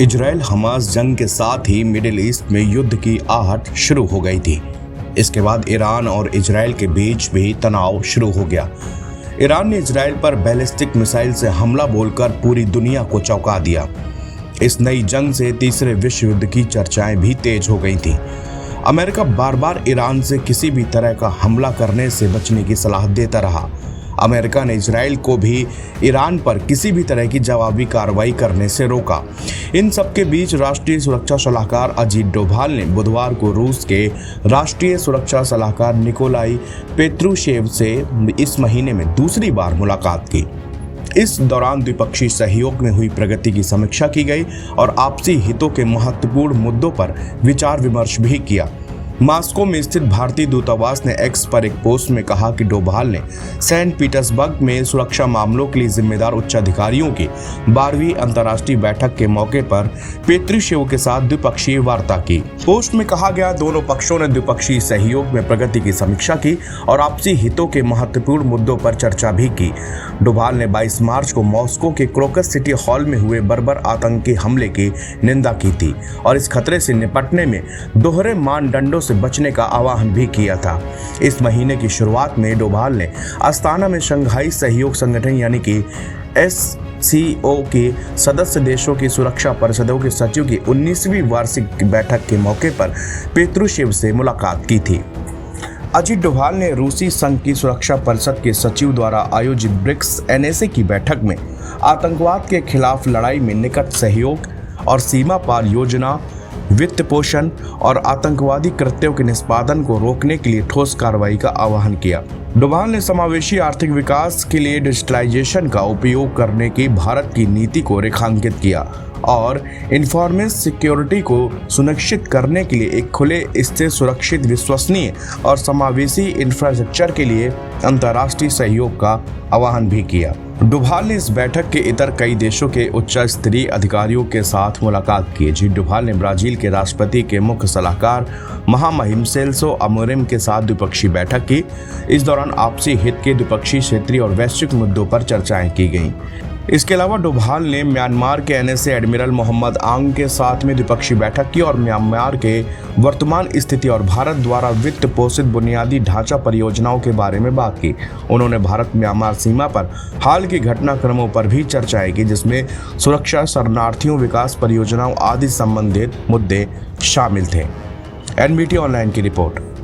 Israel Hamas जंग के साथ ही मिडिल ईस्ट में युद्ध की आहट शुरू हो गई थी। इसके बाद ईरान और इजराइल के बीच भी तनाव शुरू हो गया। ईरान ने इजराइल पर बैलिस्टिक मिसाइल से हमला बोलकर पूरी दुनिया को चौंका दिया। इस नई जंग से तीसरे विश्व युद्ध की चर्चाएं भी तेज हो गई थीं। अमेरिका बार बार ईरान से किसी भी तरह का हमला करने से बचने की सलाह देता रहा। अमेरिका ने इजराइल को भी ईरान पर किसी भी तरह की जवाबी कार्रवाई करने से रोका। इन सबके बीच राष्ट्रीय सुरक्षा सलाहकार अजीत डोभाल ने बुधवार को रूस के राष्ट्रीय सुरक्षा सलाहकार निकोलाई पेत्रुशेव से इस महीने में दूसरी बार मुलाकात की। इस दौरान द्विपक्षीय सहयोग में हुई प्रगति की समीक्षा की गई और आपसी हितों के महत्वपूर्ण मुद्दों पर विचार विमर्श भी किया। मॉस्को में स्थित भारतीय दूतावास ने एक्स पर एक पोस्ट में कहा कि डोभाल ने सेंट पीटर्सबर्ग में सुरक्षा मामलों के लिए जिम्मेदार उच्चाधिकारियों की 12वीं अंतर्राष्ट्रीय बैठक के मौके पर पेत्रुशेव के साथ द्विपक्षीय वार्ता की। पोस्ट में कहा गया, दोनों पक्षों ने द्विपक्षीय सहयोग में प्रगति की समीक्षा की और आपसी हितों के महत्वपूर्ण मुद्दों पर चर्चा भी की। डोभाल ने 22 मार्च को मॉस्को के क्रोकस सिटी हॉल में हुए बर्बर आतंकी हमले की निंदा की थी और इस खतरे से निपटने में दोहरे मानदंडों से बचने का आह्वान भी किया था। इस महीने की शुरुआत में डोभाल ने अस्ताना में शंघाई सहयोग संगठन यानी कि SCO के सदस्य देशों की सुरक्षा परिषदों के सचिव की 19वीं वार्षिक बैठक के मौके पर पेत्रुशेव से मुलाकात की थी। अजीत डोभाल ने रूसी संघ की सुरक्षा परिषद के सचिव द्वारा आयोजित ब्रिक्स NSA की बैठक में आतंकवाद के खिलाफ लड़ाई में निकट सहयोग और सीमा पार योजना, वित्त पोषण और आतंकवादी कृत्यों के निष्पादन को रोकने के लिए ठोस कार्रवाई का आह्वान किया। डोभाल ने समावेशी आर्थिक विकास के लिए डिजिटलाइजेशन का उपयोग करने की भारत की नीति को रेखांकित किया और इन्फॉर्मेशन सिक्योरिटी को सुनिश्चित करने के लिए एक खुले, स्थिर, सुरक्षित, विश्वसनीय और समावेशी इंफ्रास्ट्रक्चर के लिए अंतर्राष्ट्रीय सहयोग का आह्वान भी किया। डोभाल ने इस बैठक के इतर कई देशों के उच्च स्तरीय अधिकारियों के साथ मुलाकात की। अजीत डोभाल ने ब्राजील के राष्ट्रपति के मुख्य सलाहकार महामहिम सेल्सो अमोरेम के साथ द्विपक्षीय बैठक की। इस दौरान आपसी हित के द्विपक्षीय, क्षेत्रीय और वैश्विक मुद्दों पर चर्चाएं की गईं। इसके अलावा डोभाल ने म्यांमार के NSA एडमिरल मोहम्मद आंग के साथ में द्विपक्षीय बैठक की और म्यांमार के वर्तमान स्थिति और भारत द्वारा वित्त पोषित बुनियादी ढांचा परियोजनाओं के बारे में बात की। उन्होंने भारत म्यांमार सीमा पर हाल के घटनाक्रमों पर भी चर्चाएं की, जिसमें सुरक्षा, शरणार्थियों, विकास परियोजनाओं आदि संबंधित मुद्दे शामिल थे। NBT ऑनलाइन की रिपोर्ट।